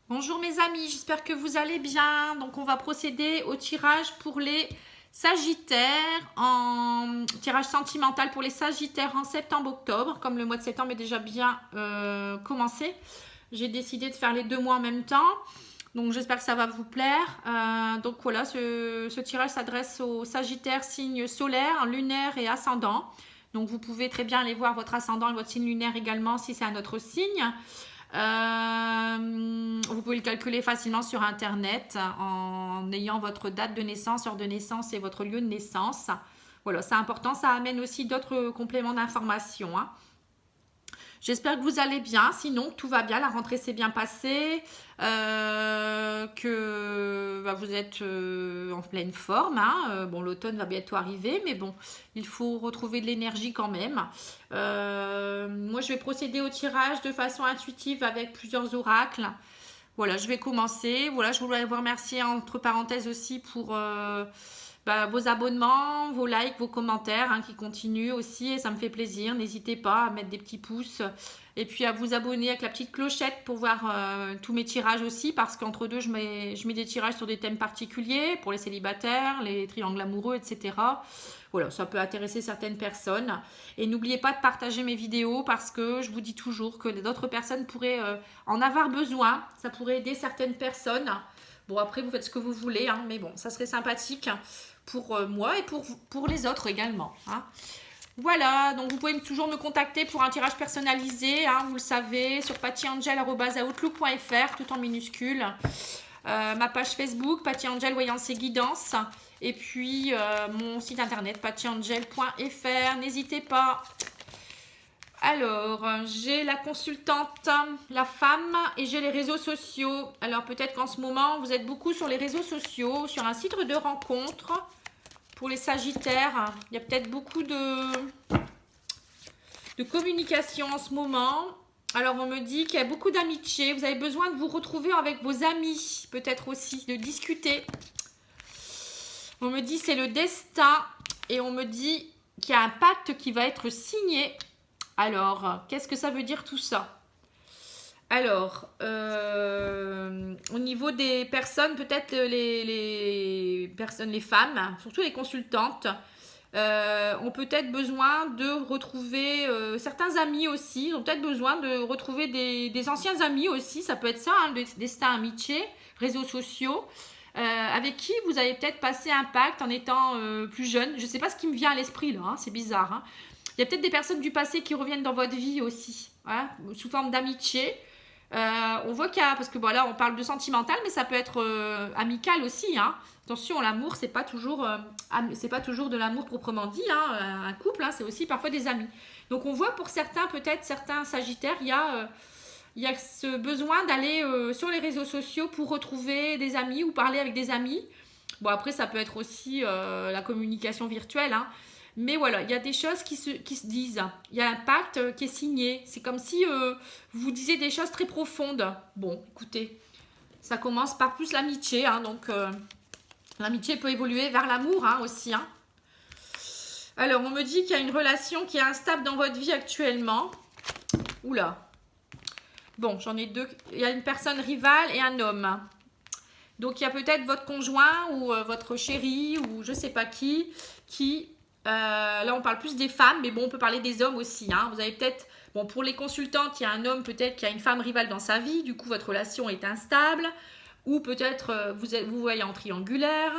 Bonjour mes amis, j'espère que vous allez bien. Donc on va procéder au tirage pour les Sagittaires, en tirage sentimental pour les Sagittaires en septembre-octobre. Comme le mois de septembre est déjà bien commencé, j'ai décidé de faire les 2 mois en même temps. Donc j'espère que ça va vous plaire. Donc voilà, ce tirage s'adresse aux Sagittaires signes solaires, lunaires et ascendant. Donc vous pouvez très bien aller voir votre ascendant et votre signe lunaire également si c'est un autre signe. Vous pouvez le calculer facilement sur internet en ayant votre date de naissance, heure de naissance et votre lieu de naissance. Voilà, c'est important, ça amène aussi d'autres compléments d'information, hein. J'espère que vous allez bien, sinon tout va bien, la rentrée s'est bien passée, que vous êtes en pleine forme, hein. Bon, l'automne va bientôt arriver, mais bon, il faut retrouver de l'énergie quand même. Moi, je vais procéder au tirage de façon intuitive avec plusieurs oracles. Voilà, je vais commencer. Voilà, je voulais vous remercier entre parenthèses aussi pour vos abonnements, vos likes, vos commentaires, hein, qui continuent aussi et ça me fait plaisir. N'hésitez pas à mettre des petits pouces et puis à vous abonner avec la petite clochette pour voir tous mes tirages aussi, parce qu'entre deux je mets des tirages sur des thèmes particuliers pour les célibataires, les triangles amoureux, etc. Voilà, ça peut intéresser certaines personnes. Et n'oubliez pas de partager mes vidéos parce que je vous dis toujours que d'autres personnes pourraient en avoir besoin. Ça pourrait aider certaines personnes. Bon, après, vous faites ce que vous voulez, hein, mais bon, ça serait sympathique pour moi et pour les autres également, hein. Voilà, donc vous pouvez toujours me contacter pour un tirage personnalisé, hein, vous le savez, sur pattyangel@outlook.fr, tout en minuscule. Ma page Facebook, Patty Angel Voyance et Guidance. Et puis mon site internet, pattyangel.fr. N'hésitez pas. Alors, j'ai la consultante, la femme, et j'ai les réseaux sociaux. Alors, peut-être qu'en ce moment, vous êtes beaucoup sur les réseaux sociaux, sur un site de rencontre pour les Sagittaires. Il y a peut-être beaucoup de communication en ce moment. Alors, on me dit qu'il y a beaucoup d'amitié. Vous avez besoin de vous retrouver avec vos amis, peut-être aussi, de discuter. On me dit c'est le destin et on me dit qu'il y a un pacte qui va être signé. Alors, qu'est-ce que ça veut dire tout ça? Alors, au niveau des personnes, peut-être les personnes, les femmes, surtout les consultantes, ont peut-être besoin de retrouver certains amis aussi. Ils ont peut-être besoin de retrouver des anciens amis aussi. Ça peut être ça, hein, destin, amitié, réseaux sociaux. Avec qui vous avez peut-être passé un pacte en étant plus jeune. Je ne sais pas ce qui me vient à l'esprit là, hein, c'est bizarre, hein. Il y a peut-être des personnes du passé qui reviennent dans votre vie aussi, hein, sous forme d'amitié. On voit qu'il y a, parce que voilà, on parle de sentimental, mais ça peut être amical aussi, hein. Attention, l'amour, c'est pas toujours de l'amour proprement dit, hein. Un couple, hein, c'est aussi parfois des amis. Donc on voit pour certains, peut-être certains Sagittaires, il y a ce besoin d'aller sur les réseaux sociaux pour retrouver des amis ou parler avec des amis. Bon, après, ça peut être aussi la communication virtuelle, hein. Mais voilà, il y a des choses qui se disent. Il y a un pacte qui est signé. C'est comme si vous vous disiez des choses très profondes. Bon, écoutez, ça commence par plus l'amitié, hein, donc l'amitié peut évoluer vers l'amour, hein, aussi, hein. Alors, on me dit qu'il y a une relation qui est instable dans votre vie actuellement. Oula. Bon, j'en ai deux. Il y a une personne rivale et un homme. Donc, il y a peut-être votre conjoint ou votre chéri ou je ne sais pas qui là, on parle plus des femmes, mais bon, on peut parler des hommes aussi, hein. Vous avez peut-être, bon, pour les consultantes, il y a un homme peut-être qui a une femme rivale dans sa vie, du coup, votre relation est instable, ou peut-être vous voyez en triangulaire.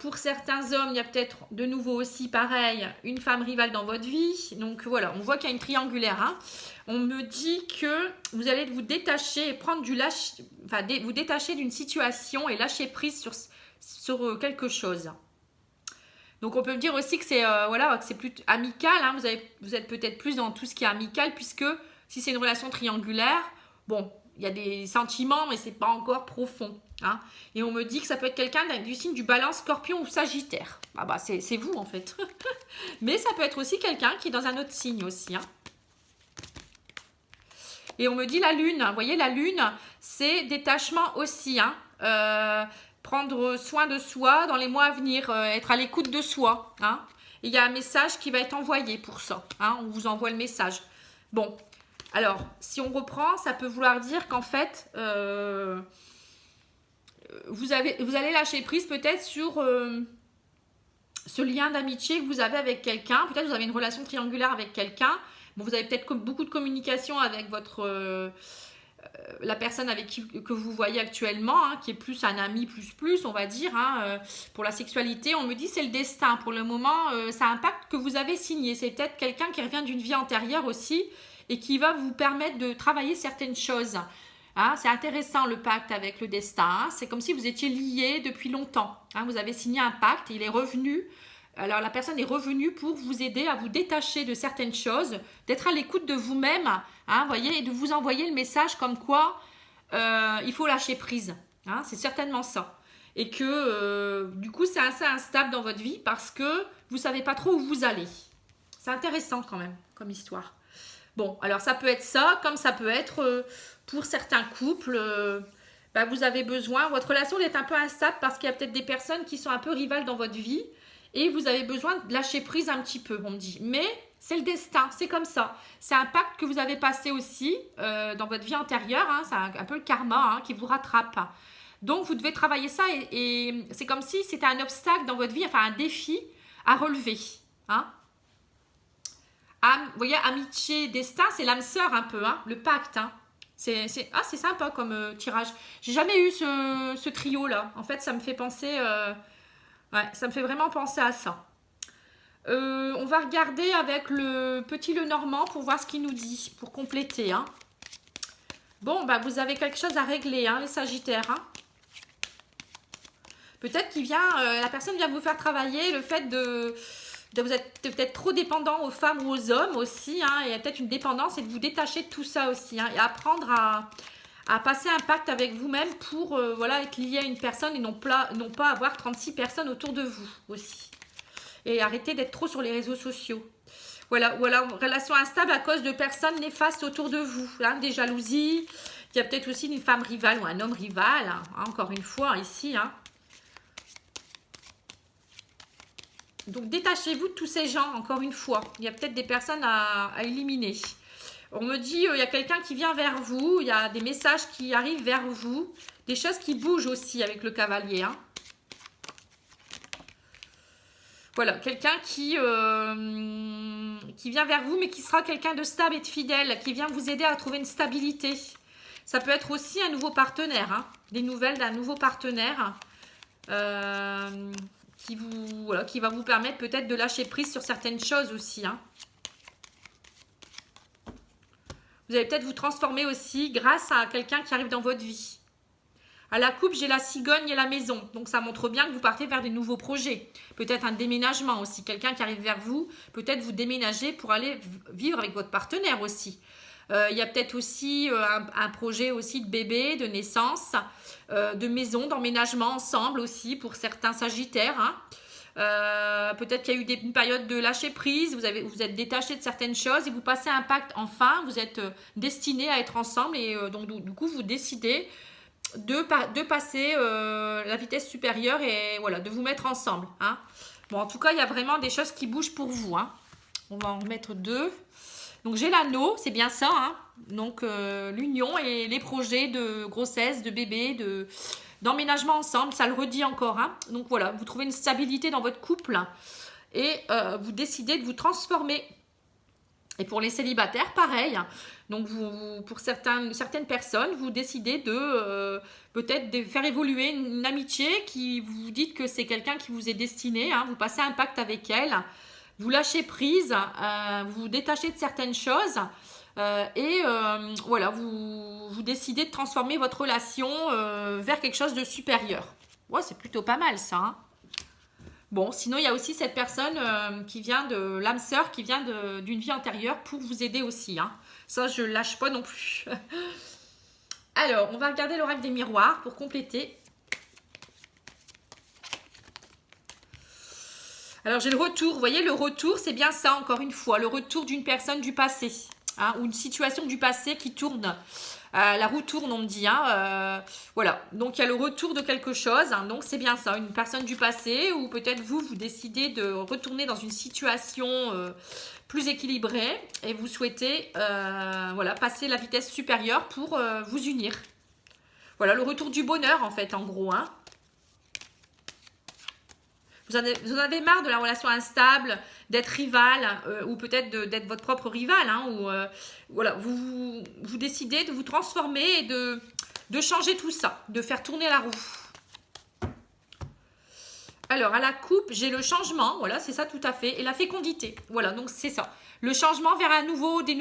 Pour certains hommes, il y a peut-être de nouveau aussi, pareil, une femme rivale dans votre vie. Donc voilà, on voit qu'il y a une triangulaire, hein. On me dit que vous allez vous détacher et prendre vous détacher d'une situation et lâcher prise sur quelque chose. Donc on peut dire aussi que c'est voilà, que c'est plus amical, hein. Vous êtes peut-être plus dans tout ce qui est amical, puisque si c'est une relation triangulaire, bon, il y a des sentiments, mais c'est pas encore profond, hein. Et on me dit que ça peut être quelqu'un du signe du Balance, Scorpion ou Sagittaire. Ah bah c'est vous en fait. Mais ça peut être aussi quelqu'un qui est dans un autre signe aussi, hein. Et on me dit la lune. Vous voyez, la lune, c'est détachement aussi, hein. Prendre soin de soi dans les mois à venir, être à l'écoute de soi, hein. Il y a un message qui va être envoyé pour ça, hein. On vous envoie le message. Bon, Alors, si on reprend, ça peut vouloir dire qu'en fait, vous allez lâcher prise peut-être sur ce lien d'amitié que vous avez avec quelqu'un. Peut-être vous avez une relation triangulaire avec quelqu'un. Bon, vous avez peut-être beaucoup de communication avec la personne avec qui que vous voyez actuellement, hein, qui est plus un ami plus, on va dire. Hein, pour la sexualité, on me dit c'est le destin. Pour le moment, c'est un pacte que vous avez signé. C'est peut-être quelqu'un qui revient d'une vie antérieure aussi et qui va vous permettre de travailler certaines choses. Hein, c'est intéressant le pacte avec le destin. Hein, c'est comme si vous étiez liés depuis longtemps. Hein, vous avez signé un pacte, il est revenu. Alors la personne est revenue pour vous aider à vous détacher de certaines choses, d'être à l'écoute de vous-même, hein, voyez, et de vous envoyer le message comme quoi il faut lâcher prise. Hein, c'est certainement ça. Et que du coup c'est assez instable dans votre vie parce que vous ne savez pas trop où vous allez. C'est intéressant quand même comme histoire. Bon, alors ça peut être ça, comme ça peut être pour certains couples, vous avez besoin, votre relation est un peu instable parce qu'il y a peut-être des personnes qui sont un peu rivales dans votre vie et vous avez besoin de lâcher prise un petit peu, on me dit. Mais c'est le destin, c'est comme ça. C'est un pacte que vous avez passé aussi dans votre vie antérieure, hein, c'est un peu le karma hein, qui vous rattrape. Donc vous devez travailler ça et c'est comme si c'était un obstacle dans votre vie, enfin un défi à relever. Hein. Vous voyez, amitié, destin, c'est l'âme sœur un peu, hein, le pacte. Hein. C'est sympa comme tirage. J'ai jamais eu ce trio-là. En fait, ça me fait penser... ça me fait vraiment penser à ça. On va regarder avec le petit Lenormand pour voir ce qu'il nous dit, pour compléter. Hein. Bon, vous avez quelque chose à régler, hein, les Sagittaires. Hein. Peut-être qu'il vient... la personne vient vous faire travailler le fait de vous êtes peut-être trop dépendant aux femmes ou aux hommes aussi. Hein, il y a peut-être une dépendance et de vous détacher de tout ça aussi. Hein, et apprendre à passer un pacte avec vous-même pour être lié à une personne et non pas avoir 36 personnes autour de vous aussi. Et arrêter d'être trop sur les réseaux sociaux. Voilà, ou alors relation instable à cause de personnes néfastes autour de vous. Hein, des jalousies. Il y a peut-être aussi une femme rivale ou un homme rival. Hein, encore une fois, ici. Hein. Donc, détachez-vous de tous ces gens, encore une fois. Il y a peut-être des personnes à éliminer. On me dit, il y a quelqu'un qui vient vers vous. Il y a des messages qui arrivent vers vous. Des choses qui bougent aussi avec le cavalier. Hein. Voilà, quelqu'un qui vient vers vous, mais qui sera quelqu'un de stable et de fidèle. Qui vient vous aider à trouver une stabilité. Ça peut être aussi un nouveau partenaire. Hein. Des nouvelles d'un nouveau partenaire. Qui va vous permettre peut-être de lâcher prise sur certaines choses aussi. Hein. Vous allez peut-être vous transformer aussi grâce à quelqu'un qui arrive dans votre vie. À la coupe, j'ai la cigogne et la maison. Donc, ça montre bien que vous partez vers des nouveaux projets. Peut-être un déménagement aussi. Quelqu'un qui arrive vers vous, peut-être vous déménager pour aller vivre avec votre partenaire aussi. Il y a peut-être aussi un projet aussi de bébé, de naissance, de maison, d'emménagement ensemble aussi pour certains Sagittaires. Hein. Peut-être qu'il y a eu une période de lâcher prise, vous êtes détaché de certaines choses et vous passez un pacte enfin, vous êtes destinés à être ensemble et donc du coup vous décidez de passer la vitesse supérieure et voilà, de vous mettre ensemble. Hein. Bon, en tout cas, il y a vraiment des choses qui bougent pour vous. Hein. On va en remettre 2. Donc, j'ai l'anneau, c'est bien ça. Hein. Donc, l'union et les projets de grossesse, de bébé, d'emménagement ensemble, ça le redit encore. Hein. Donc, voilà, vous trouvez une stabilité dans votre couple et vous décidez de vous transformer. Et pour les célibataires, pareil. Donc, pour certaines personnes, vous décidez peut-être de faire évoluer une amitié qui vous dites que c'est quelqu'un qui vous est destiné. Hein, vous passez un pacte avec elle. Vous lâchez prise, vous vous détachez de certaines choses voilà, vous décidez de transformer votre relation vers quelque chose de supérieur. Ouais, c'est plutôt pas mal ça. Hein. Bon, sinon il y a aussi cette personne qui vient de l'âme sœur, qui vient d'une vie antérieure pour vous aider aussi. Hein. Ça, je ne lâche pas non plus. Alors, on va regarder l'oracle des miroirs pour compléter. Alors, j'ai le retour. Vous voyez, le retour, c'est bien ça, encore une fois. Le retour d'une personne du passé. Hein, ou une situation du passé qui tourne. La roue tourne, on me dit. Hein, voilà, donc il y a le retour de quelque chose. Hein, donc c'est bien ça, une personne du passé ou peut-être vous décidez de retourner dans une situation plus équilibrée et vous souhaitez voilà, passer la vitesse supérieure pour vous unir. Voilà, le retour du bonheur en fait, en gros. Hein. Vous en avez marre de la relation instable, d'être rival ou peut-être d'être votre propre rival. Hein, ou, voilà, vous décidez de vous transformer et de changer tout ça, de faire tourner la roue. Alors, à la coupe, j'ai le changement. Voilà, c'est ça tout à fait. Et la fécondité. Voilà, donc c'est ça. Le changement vers des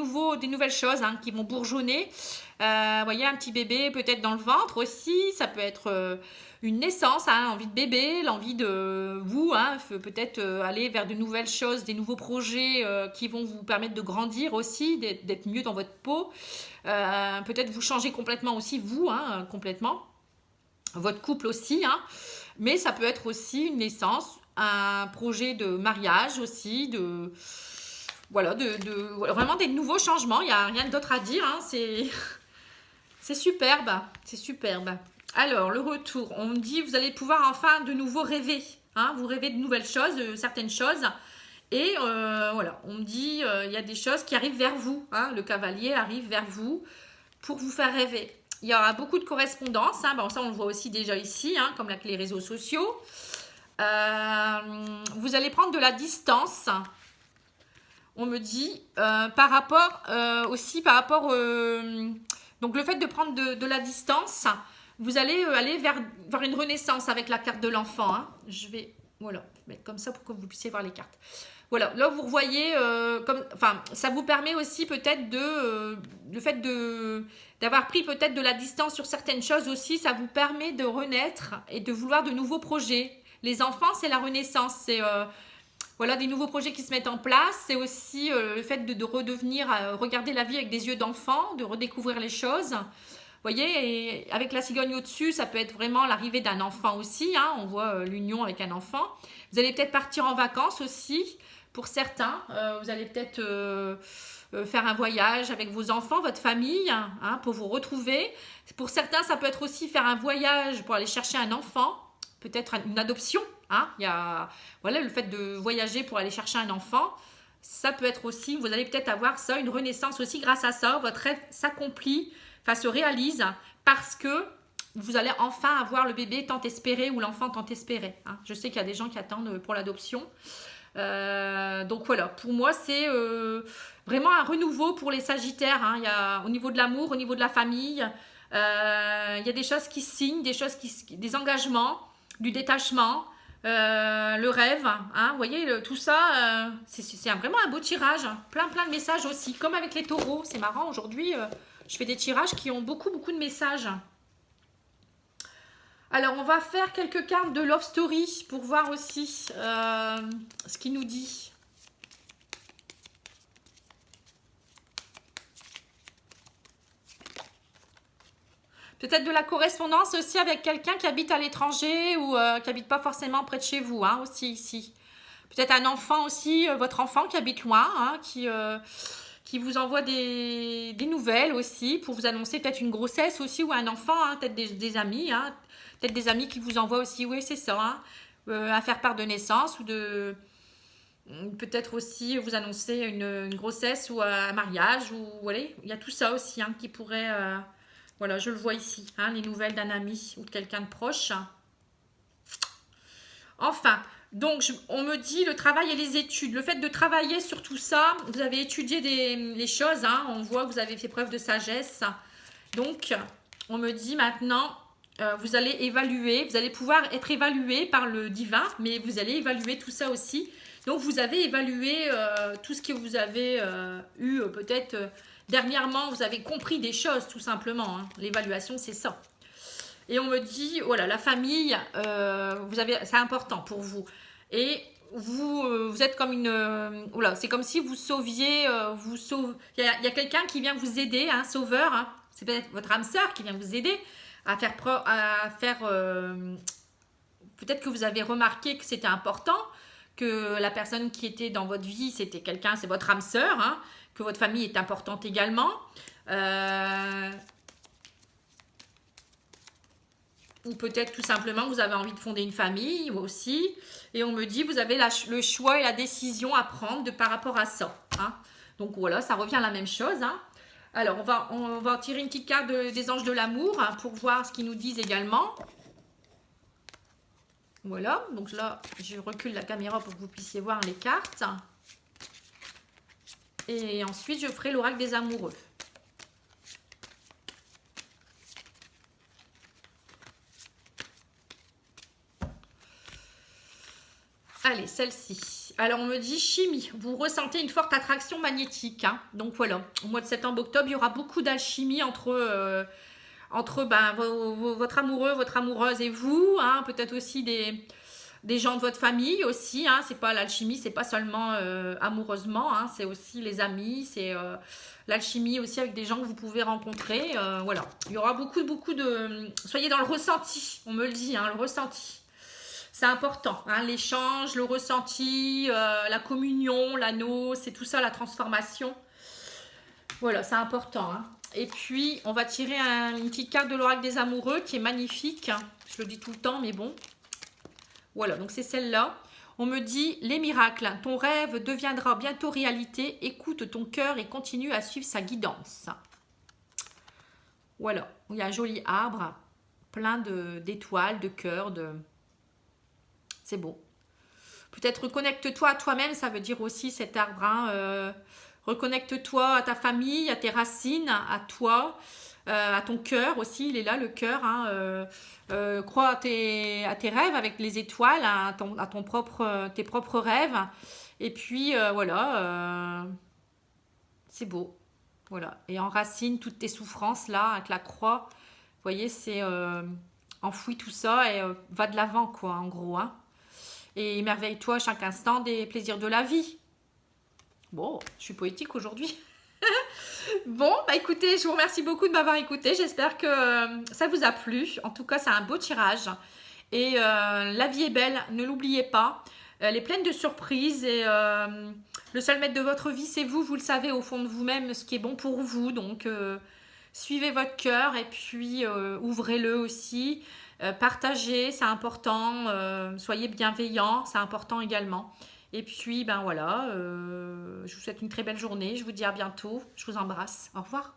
nouvelles choses hein, qui vont bourgeonner. Vous voyez, un petit bébé peut-être dans le ventre aussi. Ça peut être une naissance, hein, envie de bébé, l'envie de vous, hein, peut-être aller vers de nouvelles choses, des nouveaux projets qui vont vous permettre de grandir aussi, d'être mieux dans votre peau. Peut-être vous changer complètement aussi, vous, hein, complètement. Votre couple aussi, hein. Mais ça peut être aussi une naissance, un projet de mariage aussi, voilà, vraiment des nouveaux changements. Il n'y a rien d'autre à dire, hein, c'est superbe, c'est superbe. Alors, le retour, on me dit, vous allez pouvoir enfin de nouveau rêver. Hein, vous rêvez de nouvelles choses, de certaines choses. Et voilà, on me dit, il y a des choses qui arrivent vers vous. Hein, le cavalier arrive vers vous pour vous faire rêver. Il y aura beaucoup de correspondances. Hein, bon, ça, on le voit aussi déjà ici, hein, comme avec les réseaux sociaux. Vous allez prendre de la distance. On me dit, par rapport donc le fait de prendre de la distance, vous allez aller vers une renaissance avec la carte de l'enfant. Hein. Je vais voilà, mettre comme ça pour que vous puissiez voir les cartes. Voilà, là vous voyez, ça vous permet aussi peut-être le fait d'avoir pris peut-être de la distance sur certaines choses aussi, ça vous permet de renaître et de vouloir de nouveaux projets. Les enfants, c'est la renaissance, c'est voilà, des nouveaux projets qui se mettent en place. C'est aussi le fait de redevenir, regarder la vie avec des yeux d'enfant, de redécouvrir les choses. Vous voyez, et avec la cigogne au-dessus, ça peut être vraiment l'arrivée d'un enfant aussi. Hein, on voit l'union avec un enfant. Vous allez peut-être partir en vacances aussi, pour certains. Vous allez peut-être faire un voyage avec vos enfants, votre famille, hein, pour vous retrouver. Pour certains, ça peut être aussi faire un voyage pour aller chercher un enfant. Peut-être une adoption. Hein, il y a voilà, le fait de voyager pour aller chercher un enfant. Ça peut être aussi, vous allez peut-être avoir ça, une renaissance aussi grâce à ça. Votre rêve s'accomplit, se réalise parce que vous allez enfin avoir le bébé tant espéré ou l'enfant tant espéré. Hein. Je sais qu'il y a des gens qui attendent pour l'adoption. Donc voilà, pour moi c'est vraiment un renouveau pour les Sagittaires. Hein. Il y a, au niveau de l'amour, au niveau de la famille, il y a des choses qui signent, des engagements, du détachement, le rêve. Hein. Vous voyez, tout ça, c'est vraiment un beau tirage. Plein de messages aussi, comme avec les taureaux. C'est marrant, aujourd'hui, je fais des tirages qui ont beaucoup de messages. Alors, on va faire quelques cartes de Love Story pour voir aussi ce qu'il nous dit. Peut-être de la correspondance aussi avec quelqu'un qui habite à l'étranger ou qui habite pas forcément près de chez vous, hein, aussi ici. Peut-être un enfant aussi, votre enfant qui habite loin, hein, qui vous envoie des nouvelles aussi pour vous annoncer peut-être une grossesse aussi ou un enfant, hein, peut-être des amis, hein, peut-être des amis qui vous envoient aussi, oui c'est ça, hein, à faire part de naissance ou de peut-être aussi vous annoncer une grossesse ou un mariage ou voilà, il y a tout ça aussi hein, qui pourrait, voilà je le vois ici, hein, les nouvelles d'un ami ou de quelqu'un de proche. Enfin. Donc, on me dit le travail et les études. Le fait de travailler sur tout ça, vous avez étudié les choses. Hein, on voit que vous avez fait preuve de sagesse. Donc, on me dit maintenant, vous allez évaluer. Vous allez pouvoir être évalué par le divin, mais vous allez évaluer tout ça aussi. Donc, vous avez évalué tout ce que vous avez eu peut-être dernièrement. Vous avez compris des choses tout simplement. Hein. L'évaluation, c'est ça. Et on me dit, voilà, la famille, c'est important pour vous. Et vous êtes comme une... voilà, c'est comme si vous sauviez... il y a quelqu'un qui vient vous aider, un sauveur. Hein, c'est peut-être votre âme sœur qui vient vous aider à faire... peut-être que vous avez remarqué que c'était important, que la personne qui était dans votre vie, c'était quelqu'un, c'est votre âme sœur, hein, que votre famille est importante également. Ou peut-être tout simplement vous avez envie de fonder une famille aussi. Et on me dit vous avez le choix et la décision à prendre par rapport à ça. Hein. Donc voilà, ça revient à la même chose. Hein. Alors on va tirer une petite carte des anges de l'amour hein, pour voir ce qu'ils nous disent également. Voilà, donc là je recule la caméra pour que vous puissiez voir les cartes. Et ensuite je ferai l'oracle des amoureux. Allez, celle-ci. Alors, on me dit chimie. Vous ressentez une forte attraction magnétique. Hein. Donc, voilà. Au mois de septembre-octobre, il y aura beaucoup d'alchimie entre votre amoureux, votre amoureuse et vous. Hein. Peut-être aussi des gens de votre famille aussi. Hein. C'est pas l'alchimie, c'est pas seulement amoureusement. Hein. C'est aussi les amis. C'est l'alchimie aussi avec des gens que vous pouvez rencontrer. Voilà. Il y aura beaucoup de... Soyez dans le ressenti. On me le dit, hein, le ressenti. C'est important, hein, l'échange, le ressenti, la communion, l'anneau, c'est tout ça, la transformation. Voilà, c'est important. Hein. Et puis, on va tirer une petite carte de l'oracle des amoureux qui est magnifique. Je le dis tout le temps, mais bon. Voilà, donc c'est celle-là. On me dit, les miracles, ton rêve deviendra bientôt réalité. Écoute ton cœur et continue à suivre sa guidance. Voilà, il y a un joli arbre, plein d'étoiles, de cœurs, C'est beau. Peut-être reconnecte-toi à toi-même, ça veut dire aussi cet arbre. Hein, reconnecte-toi à ta famille, à tes racines, à toi, à ton cœur aussi. Il est là, le cœur. Hein, crois à tes rêves avec les étoiles, à tes propres rêves. Et puis, voilà, c'est beau. Voilà. Et enracine toutes tes souffrances là, avec la croix. Vous voyez, c'est enfouis tout ça et va de l'avant, quoi, en gros. Hein. Et émerveille-toi à chaque instant des plaisirs de la vie. Bon, je suis poétique aujourd'hui. Bon, bah écoutez, je vous remercie beaucoup de m'avoir écouté. J'espère que ça vous a plu. En tout cas, c'est un beau tirage. Et la vie est belle, ne l'oubliez pas. Elle est pleine de surprises. Et le seul maître de votre vie, c'est vous. Vous le savez au fond de vous-même, ce qui est bon pour vous. Donc, suivez votre cœur et puis ouvrez-le aussi. Partagez, c'est important. Soyez bienveillants, c'est important également. Et puis, ben voilà, je vous souhaite une très belle journée. Je vous dis à bientôt. Je vous embrasse. Au revoir.